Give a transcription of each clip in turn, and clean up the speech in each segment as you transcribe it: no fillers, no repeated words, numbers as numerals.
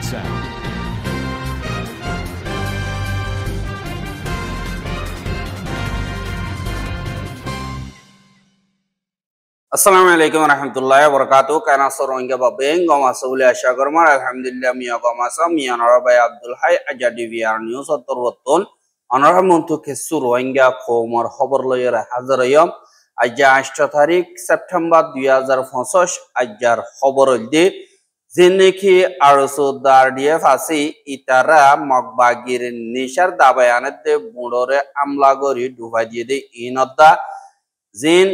sound. Assalamualaikum warahmatullahi wabarakatuh. Karena sorongga babeng goma sabuli asya gormar alhamdulillah miya goma sa miya narabai Abdul Hai aja di VR News atau betul anara muntu kesur wangga komar khabar loyer hazarayam aja 8 tarik September 2025 ajar khabar oldi जिनकी अरसोदार दिए फांसी इतारा मकबागिर निशर दाबायाने ते बुड़ोरे अमलागोरी डुबा दिए दे इनोदा जिन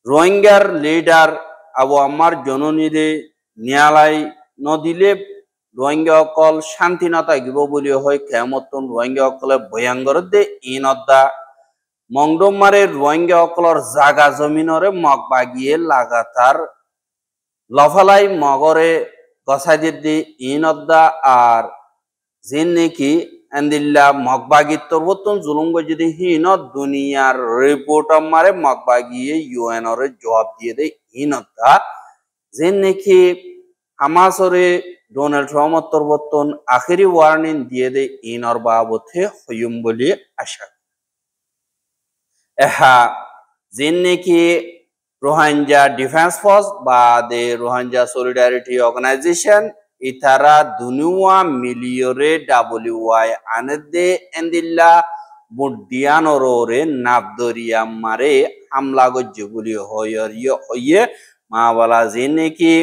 रोहिंग्यार leader अब अमर जनोनीरे न्यायालय नदिले Rohingya कल शांति नता गिबो बोलियो होय केमतन रोहिंग्या कले भयंकर दे इनोदा मंगडोमारे रोहिंग्या कलर जागा जमीनरे मकबागिए लगातार लफालाई मगरे गसादिद्दी इनोदा आर जिन्नेकी एंदिल्ला मकबागी तोरबतन जुलुंगो जिदे हिनो दुनियार रिपोर्ट मारे मकबागी यूएन और जवाब दिए दे हिनोदा जिन्नेकी हमासरे डोनाल्ड ट्रम्प तोरबतन आखिरी वार्निंग दिए दे इन और बाबते हुयुम बोली आशा एहा जिन्नेकी रोहिंग्या डिफेंस फोर्स बादे रोहिंग्या सॉलिडारिटी ऑर्गेनाइजेशन इतारा दुनुआ मिलियोरे WY आनदे एंदिल्ला बुडियानोरे नाबदोरिया मारे हमला को जुबुली होये मावला जिन्ने की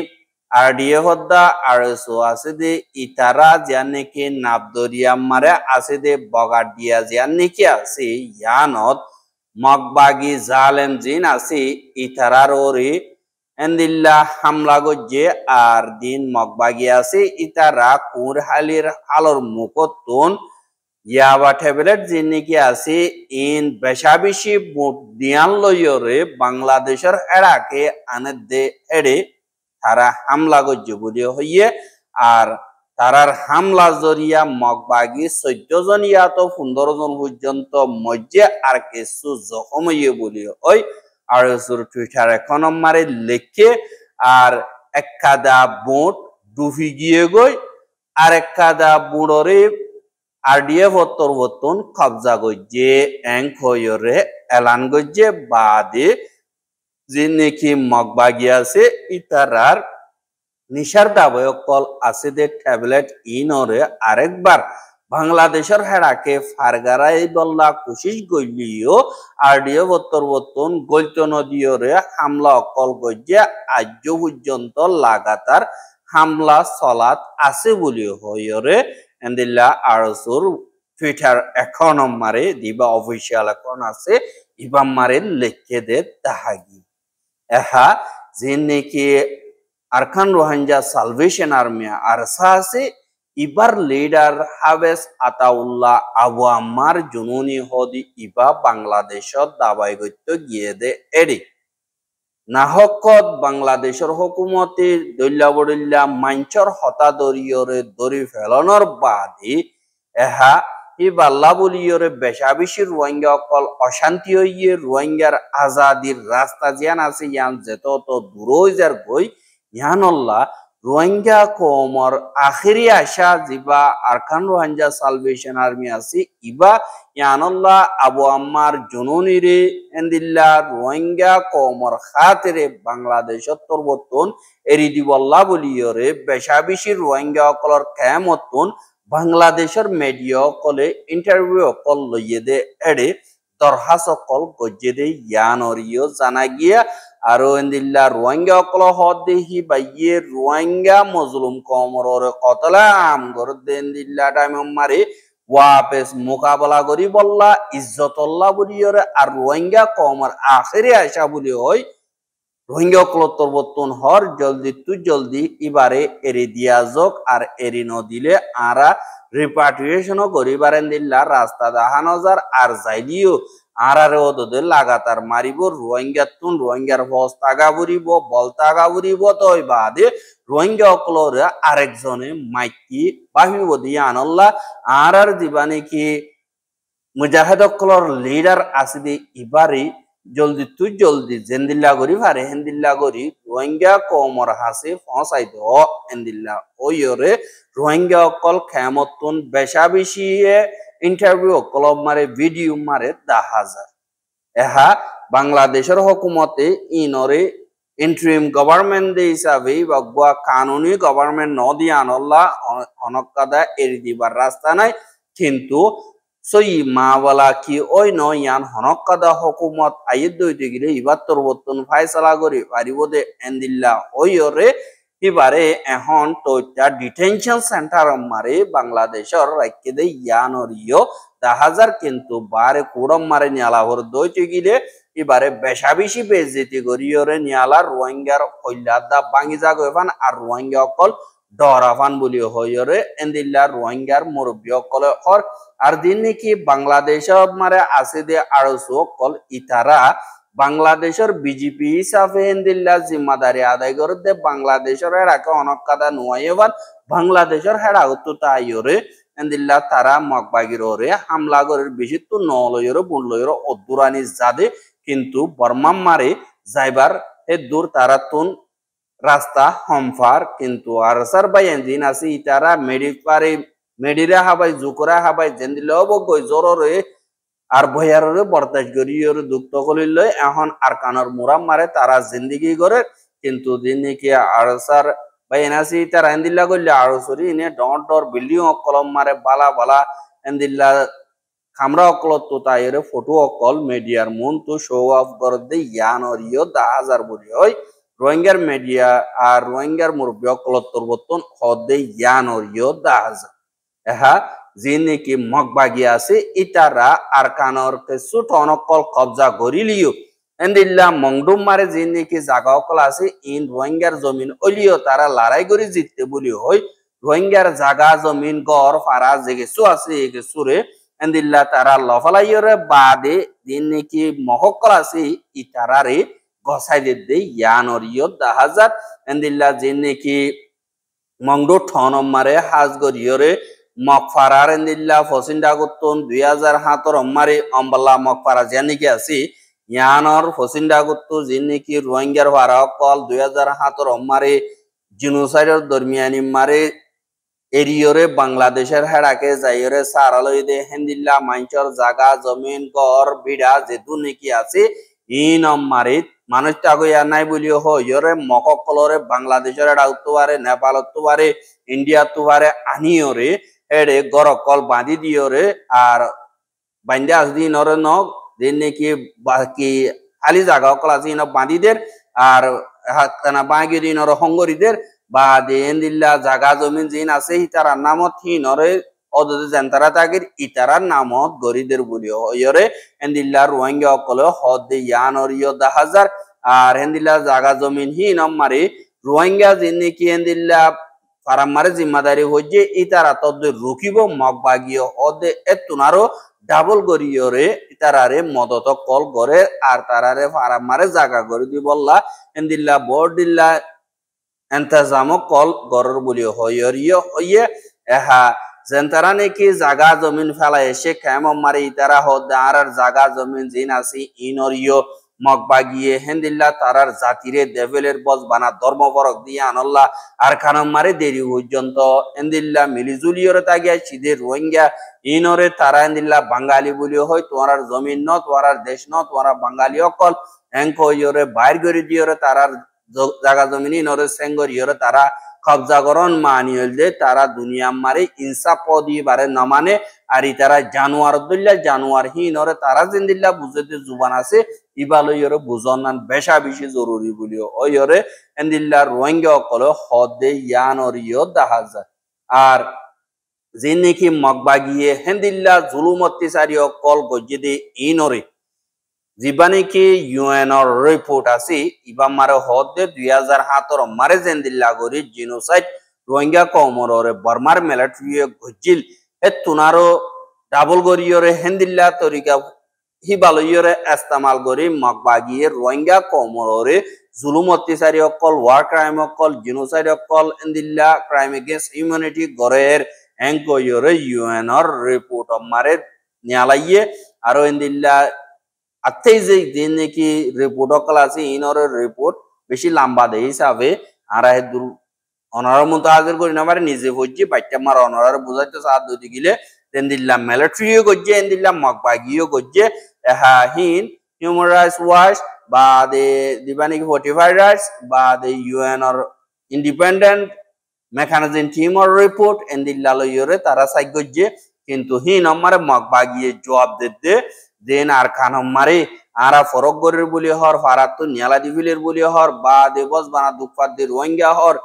RDF होदा RSO आसेदे इतारा जाने के नाबदोरिया मारे आसेदे बगाडिया जाने की आसे यानोत मकबागी जालेम जिन आसे इतारा रोरे एंदिल्ला हमला गोजे आर दिन मकबागी आसे इतारा कुरहालिर हालर मुकतन याबा टैबलेट जिन्ने की आसे इन बेशाबिशी बुडियान लोयोरे बांग्लादेशर एराके आनदे एडे तारा हमला गोजे बुलियो होये आर तारार हमला जरिया मकबागी 14 जन या तो 15 जन पर्यন্ত मज्जे आर केसु जखम हये बुलियो ओय আর সুর টুইটার এখন মারে লেখে আর একখাদা বোট ডুবি গিয়ে গই আর একখাদা বুড়রে RDF তরবতন কবজা গজে এঙ্ক হয়রে এলান গজে বাদে যে নাকি মকবাগি আছে ইতারার নিশার দাবয়কল আছে দে ট্যাবলেট ইনরে আরেকবার বাংলাদেশের হেরাকে ফারগারাই দল্লা কোশিশ গইলিও RDF তরবতন গলত নদীরে হামলা অকল গজে আজ পর্যন্ত লাগাতার হামলা চলাত আছে বলি হয়রে এন্দিল্লা আরসুর টুইটার অ্যাকাউন্ট মারে দিবা অফিশিয়াল অ্যাকাউন্ট আছে ইবা মারে লিখে দে তাহাগি এহা জিনেকি Arakan Rohingya Salvation Army ARSA আছে ইবার লিডার হাবেস আতাউল্লাহ আবু আম্মার জুনুনি হদি ইবা বাংলাদেশত দাবাই গত্য গিয়ে দে এডি নাহকত বাংলাদেশের হুকুমতে দল্যাবদল্যা মাঞ্চর হতাদরিয়রে দরি ফেলনর বাদে এহা ইবাল্লা বলিয়রে বেশাবেশি রোহিঙ্গা অকল অশান্তি হইয়ে রোহিঙ্গার আজাদির রাস্তা জিয়ান আছে ইয়ান যেত তো দূরইজার গই ইয়ানল্লাহ रोहिंग्या कोमर आखिरी आशा जिबा आरकान रोहिंग्या साल्वेशन आर्मी आसी इबा यानल्ला अबू अम्मार जुनूनीरे एंदिल्ला रोहिंग्या कोमर खातिरे बांग्लादेश तोरबतन एरिदिबल्ला बलियोरे बेशाबिशी रोहिंग्या कलर केमतन बांग्लादेशर मीडिया कले इंटरव्यू कल लइये दे एडे दरहास कल गज्जे दे यानरियो जाना गिया आरो एंदिल्ला रोहिंग्या कल हदेही बाइये रोहिंग्या मजलूम कमरोरे कतला आम कर देंदिल्ला टाइम मारे वापस मुकाबला करी बल्ला इज्जतल्ला बुलियोरे आर रोहिंग्या कमर आखिरी आशा बुली होय रोहिंग्या कल तोरबतन हर जल्दी तु जल्दी इबारे एरि दिया जोक आर एरि न दिले आरा रिपाट्रिएशन करिबार एंदिल्ला रास्ता दाहानो जार आर जाइलियो आरारे ओदोदे लागातार मारिबो रोहिंग्यातुन रोहिंग्यार फौज तागा बुरिबो बल तागा बुरिबो तय बादे रोहिंग्या कलरे आरेकजने माइकी बाहिबो दियानल्ला आरार दिबाने की मुजाहिद कलर लीडर आसिदे इबारी জলদি জেন্দিল্লা গরি ফারে হেন্দিল্লা গরি রোহিঙ্গা কমর হাসে ফসাই দ হেন্দিল্লা ওইরে রোহিঙ্গা অকল খেমতন বেশা বেশি ইন্টারভিউ কলম মারে ভিডিও মারে 10,000 এহা বাংলাদেশের হুকুমতে ইনরে ইন্টারিম গভর্নমেন্ট হিসাবে বগবা কানুনি গভর্নমেন্ট নদি আনল্লা অনকাদা এরি দিবার রাস্তা নাই কিন্তু সই মাওয়ালা কি ওই নয়ান হনকাদা হুকুমত আইদ দইতে গেলে ইবার তরবতন ফায়সালা করি পারিব দে এন্দিল্লা ওইরে এবারে এখন তোটা ডিটেনশন সেন্টার মারে বাংলাদেশের রাজ্যে দে ইয়ানরিও 10,000 কিন্তু বারে কুড়ম মারে নিয়ালাভর দইতে গেলে এবারে বেশা বেশি বেজেতি করিওরে নিয়ালা রোহিঙ্গার কল্যাদা বাঙ্গি জাগোফান আর রোহিঙ্গা অকল ডরাফান বলি হইরে এন্দিল্লা রোহিঙ্গার মুরব্বী অকল হর আর দিন নাকি বাংলাদেশ মারে আছে দে আড়সো অকল ইতারা বাংলাদেশের বিজেপি হিসাবে এন্দিল্লা জিম্মাদারি আদায় করে দে বাংলাদেশের হেরাকে অনকাদা নুয়াইবান বাংলাদেশের হেরা উত্তুতা আইরে এন্দিল্লা তারা মগবাগির ওরে হামলা করে বেশি তো নলয়রে বুনলয়রে অদুরানি জাদে কিন্তু বর্মাম মারে যাইবার এ দূর তারা তুন রাস্তা হমফার কিন্তু আর সার বাই এনজিন আছে ইতারা মেডিরা হাবাই জুকরা হাবাই জেন্দিলে অবগই জোররে আর ভয়ারে বরদাস করিয়র দুঃখ করিল এখন আর কানর মুরাম মারে তারা জিন্দিগি করে কিন্তু দিনকে আর সার বাই এনাসি তারা এন্দিল্লা করলে আর সরি ইনে ডর বিল্ডিং কলম মারে বালা বালা এন্দিল্লা খামরা অকল তো তাইরে ফটো অকল মিডিয়ার মন তো শো অফ করে দে ইয়ানরিও 10,000 বলি হয় রোহিঙ্গার মিডিয়া আর রোহিঙ্গার মুরব্বী অকল তরবতন হদে ইয়ানরিও 10,000 এহা যিনি মগবাগি আছে ইতারা আর কানর কে সুট অনকল কবজা করিলিও এন্দিল্লা মংডুম মারে যিনি জাগা অকল আছে ইন রোহিঙ্গার জমিন অলিও তারা লড়াই করে জিততে বলি হয় রোহিঙ্গার জাগা জমিন গড় ফারা জেগেছু আছে এগেছুরে এন্দিল্লা তারা লফালাইরে বাদে যিনি মহকল আছে ইতারারে গসাই দে ইয়ানরিও 10,000 এন্দিল্লা যিনি মংডু ঠনম মারে হাজ গরিয়রে মকফারার এন্দিল্লা ফসিন্ডা গুতুন 2007 মারে অম্বালা মকফারা জানিকে আছে ইয়ানর ফসিন্ডা গুতু যিনি রোহিঙ্গার ভাড়া কল 2007 মারে জিনোসাইডের দরমিয়ানি মারে এরিয়রে বাংলাদেশের হেড়াকে যাইরে সারালই দে হেন্দিল্লা মাইচর জাগা জমিন গড় বিড়া যেদু নাকি আছে ইন মারে মানুষটা গইয়া নাই বলিও হইরে মককলরে বাংলাদেশের হেড়া উত্তু পারে নেপাল উত্তু পারে ইন্ডিয়া উত্তু পারে আনিওরে এড়ে গরকল বাঁধি দিওরে আর বান্ধে আসদিন ওরে ন দিন নাকি বাকি খালি জাগা অকল আছে ইন বাঁধিদের আর হাতখানা বাঁগি দিন ওর হঙ্গরিদের বা দেন দিল্লা জাগা জমিন জিন আছে ইতারার নামত হিনরে অদতে জেন্তারা তাগির ইতারার নামত গরিদের বলি হইরে এন্দিল্লা রোহিঙ্গা অকল হদে ইয়ানরিও 10,000 আর হেন্দিল্লা জাগা জমিন হিন মারে রোহিঙ্গা যিনি কি হেন্দিল্লা ফারাম মারে জিম্মাদারি হইছে ইতারা তদ রুকিব মগবাগিও অদে এতুনারো ডাবল গরিয়রে ইতারারে মদত কল করে আর তারারে ফারাম মারে জাগা গরি দি বললা এন্দিল্লা বড়দিল্লা এন্তাজাম কল গরর বলি হইয়রিও হইয়ে এহা জেন্তারা নাকি জাগা জমিন ফেলা এসে খেম মারে ইতারা হদে আর জাগা জমিন জিন আসি ইনরিও মগবাগিয়ে হেন্দিল্লা তারার জাতিরে দেবেলের বজ বানা ধর্ম বরক দিয়ে আনল্লা আর খানম মারে দেরি পর্যন্ত এন্দিল্লা মিলিজুলিয়রে তাগিয়া সিধে রোহিঙ্গা ইনরে তারা এন্দিল্লা বাঙালি বলি হয় তোমার জমিন ন তোমার দেশ ন তোমার বাঙালি অকল এঙ্ক ইয়রে বাইর করে দিয়রে তারার জাগা জমিন ইনরে সেঙ্গর ইয়রে তারা কবজা করন মানিয়ল দে তারা দুনিয়া মারে ইনসাফ দি বারে না মানে আর তারা জানুয়ার দল্লা জানুয়ার হিনরে তারা জিন্দিল্লা বুঝতে জুবান আছে ইবালয়রে বুঝন বেশা বেশি জরুরি বলিও ওইরে এন্দিল্লা রোহিঙ্গা অকল হদে ইয়ানরিও 10,000 আর যিনি মগবাগিয়ে হেন্দিল্লা জুলুম অত্যাচারী অকল গজ্জিদে ইনরে যিবানিকি ইউএনর রিপোর্ট আছে ইবা মারে হদে 2007 মারে জেন্দিল্লা গরি জিনোসাইড রোহিঙ্গা কমররে বর্মার মিলিটারি গজ্জিল এ তুনারো ডাবল গরিয়রে হেন্দিল্লা তরিকা হিবালয়রে ইস্তেমাল করি মগবাগিয়ে রোহিঙ্গা কমররে জুলুম অত্যাচারী অকল ওয়ার ক্রাইম অকল জিনোসাইড অকল এন্দিল্লা ক্রাইম এগেইনস্ট হিউম্যানিটি গরের এঙ্কয়রে ইউএনর রিপোর্ট মারে নিয়ালাইয়ে আর এন্দিল্লা আত্তেই যে নাকি রিপোর্ট অকল আছে ইনরের রিপোর্ট বেশি লম্বা দেয় হিসাবে আরা হে দূর অনার মতো হাজির করি না পারে নিজে হচ্ছে বাচ্চা মার অনার বুঝাইতে সাহায্য দিতে গেলে দেন দিল্লাম মিলিটারিও করছে এন দিল্লাম মকবাগিও করছে হ্যাঁ হিন হিউম্যান রাইটস ওয়াচ বা দে দিবানিক ফোর্টিফাইড রাইটস বা the UN or independent mechanism team or report এন দিল্লালো ইয়রে তারা সাইক করছে কিন্তু হিন আমারে মকবাগিয়ে জবাব দিতে দেন আর খান মারে আরা ফরক গরের বলি হর ফারাত তো নিয়ালা দিবিলের বলি হর বা দেবস বানা দুপাত দে রোহিঙ্গা হর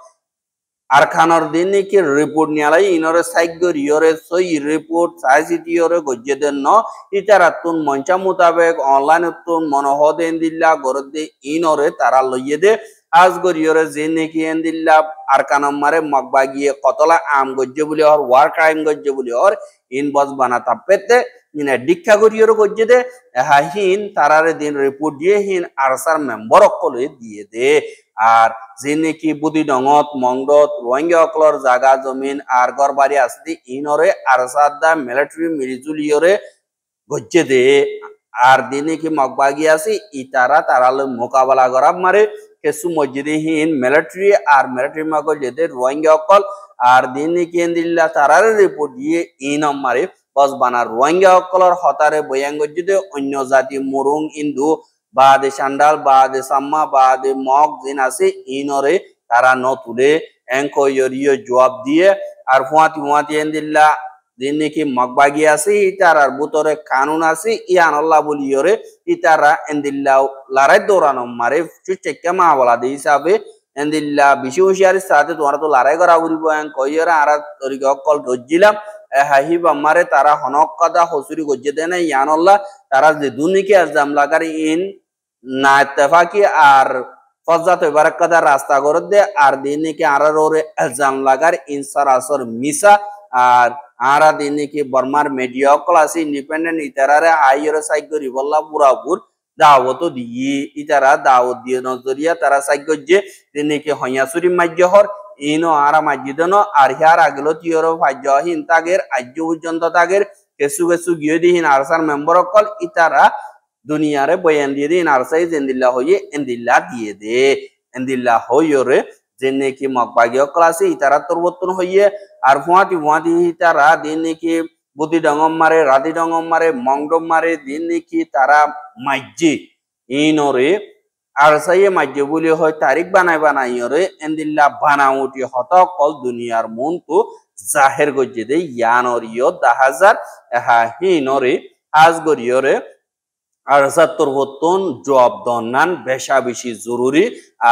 আর খানর দিন কি রিপোর্ট নিয়ালাই ইনরে সাইগর ইয়রে সই রিপোর্ট সাইসিটি ইয়রে গজ্জে দেন ন ইতারাতুন মঞ্চা মোতাবেক অনলাইন তুন মনোহদ এন্দিল্লা গরদে ইনরে তারা লইয়ে দে আজগর ইয়রে যে নাকি এন্দিল্লা আর কানম মারে মগবাগিয়ে কতলা আম গজ্জে বলি হর ওয়ার ক্রাইম গজ্জে বলি হর ইন বস বানা তাপেতে ইনে দীক্ষা করিয়রে গজ্জে দে হিন তারারে দিন রিপোর্ট দিয়ে হিন আরসার মেম্বার অকলে দিয়ে দে আর যে নাকি বুদি ডঙত মংডত রোহিঙ্গা অকলর জাগা জমিন আর ঘর বাড়ি আসতে ইনরে আরসাদা মিলিটারি মিলিজুলিয়রে গজ্জে দে আর দিনে কি মগবাগি আছে ইতারা তারালে মোকাবেলা করা মারে কেসু মসজিদে হিন মিলিটারি আর মিলিটারি মগল যেতে রোহিঙ্গা অকল আর দিনে কি দিল্লা তারারে রিপোর্ট দিয়ে ইনম মারে বস বানা রোহিঙ্গা অকলর হতারে বয়াঙ্গ যদি অন্য জাতি মুরুং ইন্দু বা দে সান্ডাল বা দে সাম্মা বা দে মগ জিন আছে ইনরে তারা ন তুলে এঙ্ক ইয়রিয় জবাব দিয়ে আর ফুয়াতি এন্দিল্লা দিন নাকি মগবাগি আছে ইতার আর বুতরে কানুন আছে ইয়ান আল্লাহ বলি ইয়রে ইতারা এন্দিল্লা লারাই দৌড়ানো মারে চুচেক্কা মা বলা দে হিসাবে এন্দিল্লা বেশি হুঁশিয়ারি সাথে তোমার তো লড়াই করা উড়িব কইরা আর তরিকে অকল ধরছিলাম হাহিব আমারে তারা হনক কাদা হসুরি গজ্জে দেয় না ইয়ান আল্লাহ তারা যে দুনিকে আজদাম লাগার ইন না ইত্তেফাকি আর ফজাত বারাকাদা রাস্তা করে দে আর দিনে কি আরার ওরে এলজাম লাগার ইনসার আসর মিসা আর আরা দিনে কি বর্মার মিডিয়া ক্লাস ইন্ডিপেন্ডেন্ট ইতারারে আইরে সাইক করি বল্লা পুরাপুর দাওয়াত দিয়ে ইতারা দাওয়াত দিয়ে নজরিয়া তারা সাইক যে দিনে কি হইয়াসুরি মাজ্জহর ইনো আরা মাজ্জিদনো আর হিয়ার আগলো তিয়রো ফাজ্জহিন তাগের আজ্য পর্যন্ত তাগের কেসু গিয়ে দিহিন আরসার মেম্বার অকল ইতারা দুনিয়ারে বয়ান দিয়ে দিন আরসাই জেন্দিল্লা হইয়ে এন্দিল্লা দিয়ে দে এন্দিল্লা হইরে যে নাকি মগবাগি অকল আছে ইতারা তরবর্তন হইয়ে আর ফুয়াতি ইতারা দিন নাকি বুদ্ধি ডঙ্গম মারে রাধি ডঙ্গম মারে মংডম মারে দিন নাকি তারা মাজ্জি ইনরে আরসাইয়ে মাজ্জি বলি হয় তারিখ বানাইরে এন্দিল্লা বানাউটি হত কল দুনিয়ার মন তো জাহের গজ্জে দে ইয়ানরিয় 10,000 হিনরে আজগরিয়রে আর তরবতন জবাব দন্নান বেশা বেশি জরুরি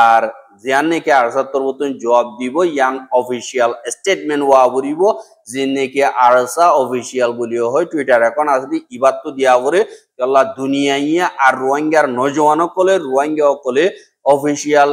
আর জিয়ান নাকি আরসার তরবতন জবাব দিব ইয়ান অফিসিয়াল স্টেটমেন্ট ওয়া বলিব যে নাকি আরসা অফিসিয়াল বলিও হয় টুইটার এখন আসলে ইবাত তো দিয়া বলে আল্লাহ দুনিয়াইয়া আর রোহিঙ্গার নজওয়ান কলে রোহিঙ্গা কলে অফিসিয়াল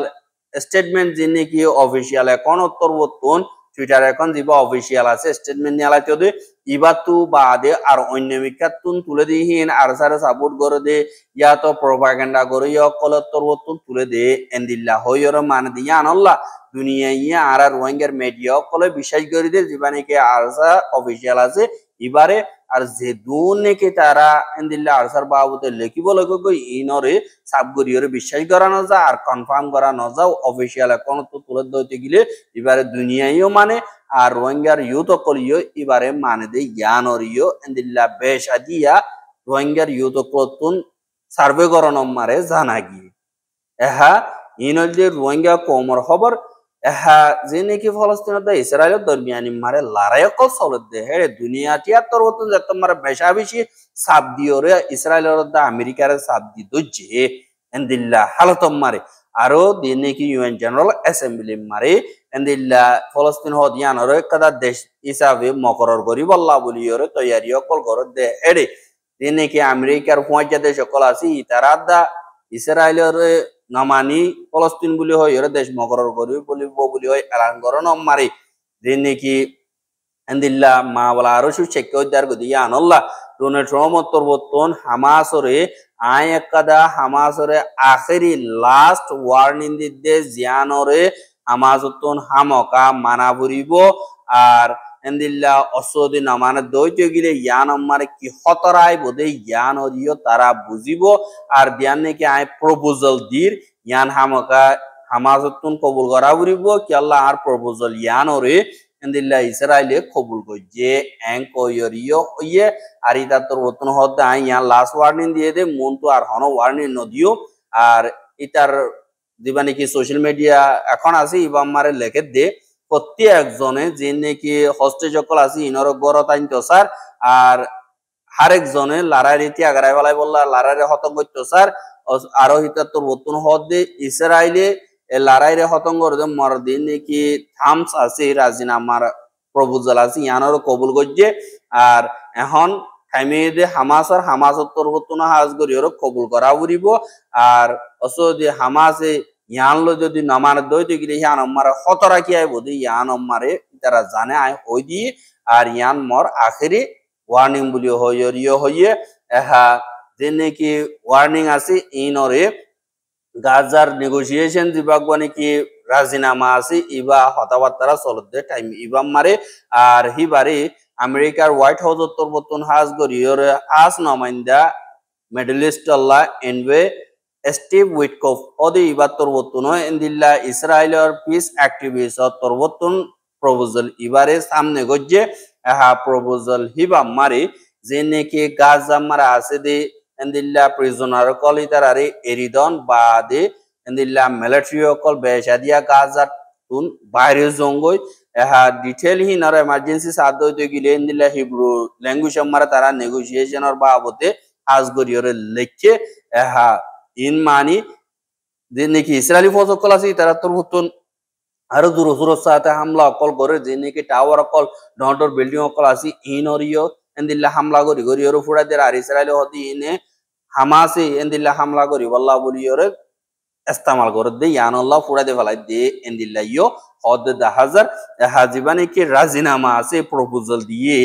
স্টেটমেন্ট যে নাকি অফিসিয়াল এখন তরবতন টুইটার এখন দিব অফিসিয়াল আছে স্টেটমেন্ট নিয়ালাতে দে ইবাতু বাদে আর অন্য মিকাতুন তুলে দিহিন আর সারে সাপোর্ট করে দে ইয়া তো প্রোপাগান্ডা করে ইয়া কলত তরবতুন তুলে দে এন্দিল্লা হইর মানে দিয়া আনল্লাহ দুনিয়া ইয়া আর রোহিঙ্গার মিডিয়া কলে বিশ্বাস করে দে জীবানিকে আরসা অফিসিয়াল আছে এবারে আর যে দুনিকে তারা এন্দিল্লা আরসার বাবুতে লেখিব লাগে ইনরে সাবগরিয়রে বিশ্বাস করানো যা আর কনফার্ম করানো যাও অফিসিয়াল অ্যাকাউন্ট তো তুলে দিতে গেলে এবারে দুনিয়াইও মানে আর রোহিঙ্গার ইউথ অকলিও এবারে মানে দে জ্ঞানরিও এন্দিল্লা বেশ আদিয়া রোহিঙ্গার ইউথ অকলতুন সার্ভে করানো মারে জানা গিয়ে এহা ইনল যে রোহিঙ্গা কমর খবর এহা যে নাকি ফলস্তিনের দা ইসরায়েলের দরমিয়ানি মারে লড়াই অকল চলত দে হে দুনিয়া তিয়াত্তর বছর যত মারে বেশা বেশি সাপ দিওরে ইসরায়েলের দা আমেরিকার সাপ দি দজ্জে এন্দিল্লা হালতম মারে আরো দিন নাকি ইউএন জেনারেল অ্যাসেম্বলি মারে এন্দিল্লা ফলস্তিন হদিয়ানরে কাদা দেশ হিসাবে মকরর করি বল্লা বলিওরে তৈয়ারি অকল ঘর দে এড়ে দিন নাকি আমেরিকার পঁয়জা দেশ সকল আছে তারা দা ইসরায়েলের নমানি ফলস্তিন বলি হয় এর দেশ মকরর করি বলি হয় এলান করন মারে দিন নাকি এন্দিল্লা মা বলা আরো সুশেখ উদ্ধার গদি আনল্লাহ ডোনেট রহমতর বর্তন হামাসরে আয় একাদা হামাসরে আখেরি লাস্ট ওয়ার্নিং দিতে জিয়ানরে হামাসতন হামকা মানা ভরিব আর এন্দিল্লা অসদি নামানে দইতে গিলে ইয়ান আম্মারে কি হতরাই বোধে ইয়ান অদিও তারা বুঝিব আর দিয়ান নাকি আই প্রপোজাল দির ইয়ান হামকা হামাজতুন কবুল করা বুড়িব কি আল্লাহ আর প্রপোজাল ইয়ান ওরে এন্দিল্লা ইসরায়েলে কবুল যে এং কইরিও হইয়ে আর ইতা তোর বতন হদে আই ইয়ান লাস্ট ওয়ার্নিং দিয়ে দে মন তো আর হন ওয়ার্নিং নদিও আর ইতার দিবা নাকি সোশ্যাল মিডিয়া এখন আছে ইবা আমারে লেখে দে প্রত্যেকজনে যে নাকি হোস্টেজ সকল আছে ইনর গড় তাইতো স্যার আর আরেকজনে লারাই রীতি আগারাই বেলায় বললা লারাইরে হতম করতো স্যার আরো হিতার তোর বতুন হদে ইসরায়েলে লারাইরে হতম করে মর দিন নাকি থামস আছে রাজিনামার প্রপোজাল আছে ইয়ানোর কবুল করছে আর এখন থাইমেদে হামাসর হামাসত্তর বতুন হাজ করি ওর কবুল করা উড়িব আর অসদি হামাসে ইয়ানলো যদি নামার দইতে গেলে ইয়ান আমারে হতরা কি আইব দি ইয়ান আমারে তারা জানে আই হই দি আর ইয়ান মর আখেরি ওয়ার্নিং বলি হইরিও হইয়ে এহা যে নাকি ওয়ার্নিং আছে ইনরে গাজার নেগোসিয়েশন দিবাগ নাকি রাজিনামা আছে ইবা হতাবার্তারা চলতে টাইম ইবা মারে আর হিবারে আমেরিকার হোয়াইট হাউস উত্তর বর্তন হাজ গরিয়র আস নমাইন্দা মিডল ইস্ট আল্লাহ এনওয়ে স্টিভ উইটকফ ওদি ইবার তরবতুন ইন্দিল্লা ইসরায়েলের পিস অ্যাক্টিভিস্ট তরবতুন প্রপোজাল ইবারে সামনে গজ্জে হা প্রপোজাল হিবা মারি যে নাকি গাজা মারা আছে দে ইন্দিল্লা প্রিজনার কল ইতারারে এরিদন বা দে ইন্দিল্লা মিলিটারি কল বেশাদিয়া গাজা তুন বাইরে জঙ্গই হা ডিটেল হি নর এমার্জেন্সি সাথ হইতে গিলে ইন্দিল্লা হিব্রু ল্যাঙ্গুয়েজ মারা তারা নেগোসিয়েশনের বাবতে আজ গরিয়রে লেখে হা ইন মানি যে নাকি ইসরায়েলি ফৌজ সকল আছে তারা তোর মতন আরো দূর সুরত সাথে হামলা অকল করে যে নাকি টাওয়ার অকল ডর বিল্ডিং অকল আছে ইন অরিও এন্দিল্লা হামলা করি গরিয়র ফুড়া দের আর ইসরায়েলি হদি ইনে হামাসে এন্দিল্লা হামলা করি বল্লা বলিয়রে ইস্তেমাল করে দে ইয়ান আল্লাহ ফুড়া দে ফেলাই দে এন্দিল্লা ইয়ো হদ 10,000 হাজিবানে কি রাজিনামা আছে প্রপোজাল দিয়ে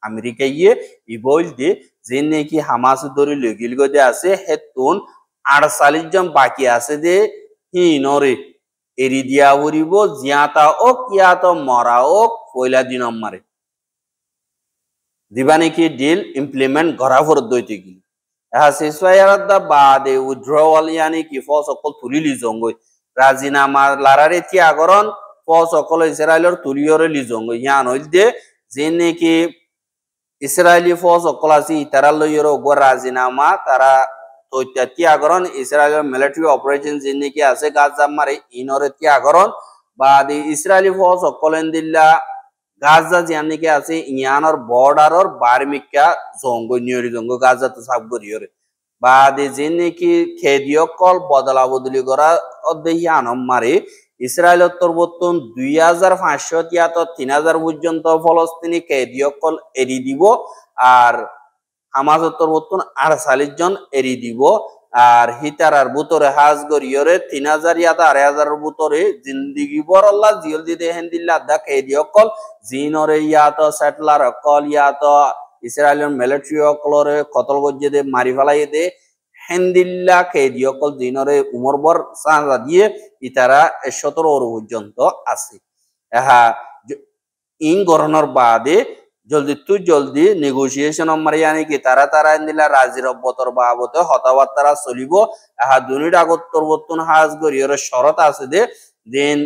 আমেরিকা ইয়ে ইবল দে যে নাকি হামাস ধরে লগিল গদে আছে হেতুন 48 জন বাকি আছে দে হি নরে এরি দিয়া উড়িব জিয়াতা ও কিয়াত মরা ও পয়লা দিন মারে দিবা নাকি ডিল ইমপ্লিমেন্ট করা ফর দইতে গিল হ্যাঁ সিসফায়ার দা বাদে উইথড্রওয়াল ইয়ানি কি ফস সকল তুলিলি জঙ্গই রাজিনামা লারারে তিয়াগরণ ফস সকল ইসরায়েলের তুলিয়রে লিজঙ্গই ইয়ান হইল দে যে নাকি ইসরায়েলি ফস সকল আছে তারা লইয়র ওগর রাজিনামা তারা ত্যাগরণ ইসরায়েলের মিলিটারি অপারেশন যে নাকি আছে গাজা মারে ইনরে ত্যাগরণ বা ইসরায়েলি ফৌজ সকলেন দিল্লা গাজা যে নাকি আছে ইয়ানোর বর্ডারর বার্মিকা জঙ্গ নিয়রি জঙ্গ গাজা তো সাব করিয়রে বা যে নাকি খেদিও কল বদলা বদলি করা অধ্যয়ান মারে ইসরায়েলের তরবতন 2500 তিয়াত 3000 পর্যন্ত ফলস্তিনি খেদিও কল এরি দিব আর হামাজের তরবতন 48 জন এরি দিব আর হিতারার বুতরে হাজ গরিয়রে 3000 ইয়াতা 8000 বুতরে জিন্দিগি বর আল্লাহ জিল দি দেহেন দিল্লা দা খেদি অকল জিনরে ইয়াত সেটলার অকল ইয়াত ইসরায়েলের মিলিটারি অকলরে কতল গজ্জে দে মারি ফেলাই দে হেন্দিল্লা খেদি অকল জিনরে উমর বর সাজা দিয়ে ইতারা 17 পর্যন্ত আছে হা ইন গরনর বাদে জলদি তু জলদি নেগোসিয়েশন আমার ইয়ানি কি তারা ইন্দিলা রাজির অব্বতর বাবতে হতাবার্তারা চলিব আহা দুনিট আগত্তর বর্তন হাজ গরিয়র শরত আছে দে দেন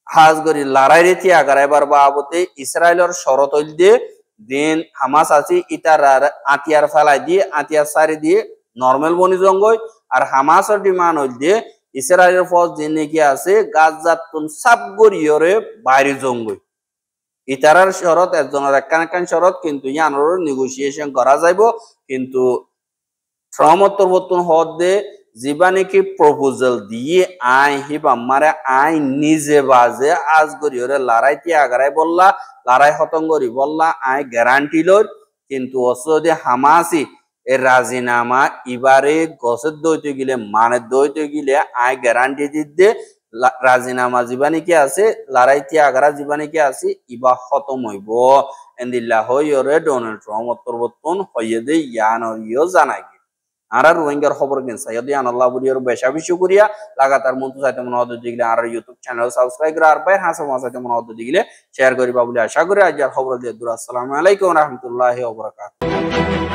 হাজ গরি লড়াই রেতি আগারাইবার বাবতে ইসরায়েলের শরত হইল দে দেন হামাস আছে ইতার আতিয়ার ফেলাই দিয়ে আতিয়ার সারি দিয়ে নরমাল বনি জঙ্গই আর হামাসের ডিমান্ড হইল দে ইসরায়েলের ফৌজ যে নাকি আছে গাজাতুন সাব গরিয়রে বাইরে জঙ্গই ইতারার শরত একজনের একখান শরত কিন্তু ইয়ানোর নেগোসিয়েশন করা যাইব কিন্তু ট্রাউমত্তর বর্তন হদে জিবা নাকি প্রপোজাল দিয়ে আই হিবা মারে আই নিজে বাজে আজ গরিয়রে লড়াইতে আগারাই বললা লড়াই হতঙ্গরি বললা আই গ্যারান্টি লই কিন্তু অসদে হামাসি এর রাজিনামা ইবারে গছের দইতে গিলে মানের দইতে গিলে আই গ্যারান্টি দিতে রাজিনামা জীবানী কি আছে লড়াইতে আগারা জীবানী কি আছে ইবা খতম হইব এন্দিল্লাহ হইরে ডোনাল্ড ট্রাম্প অত্তরবর্তন হইয়ে দে ইয়ান ইয় জানাই আরা রোহিঙ্গার খবর গেন সাইয়দি আনাল্লাহ বুলিয়ার বেশা বেশি করিয়া লাগাতার মন্তু চাইতে মনে হতো দিগলে আর ইউটিউব চ্যানেল সাবস্ক্রাইব করে আর বাইর হাসা মাসা চাইতে মনে হতো দিগলে শেয়ার করিবা বলে আশা করি। আজ আর খবর দিয়ে দূর। আসসালামু আলাইকুম ওয়া রাহমাতুল্লাহি ওয়া বারাকাতুহু।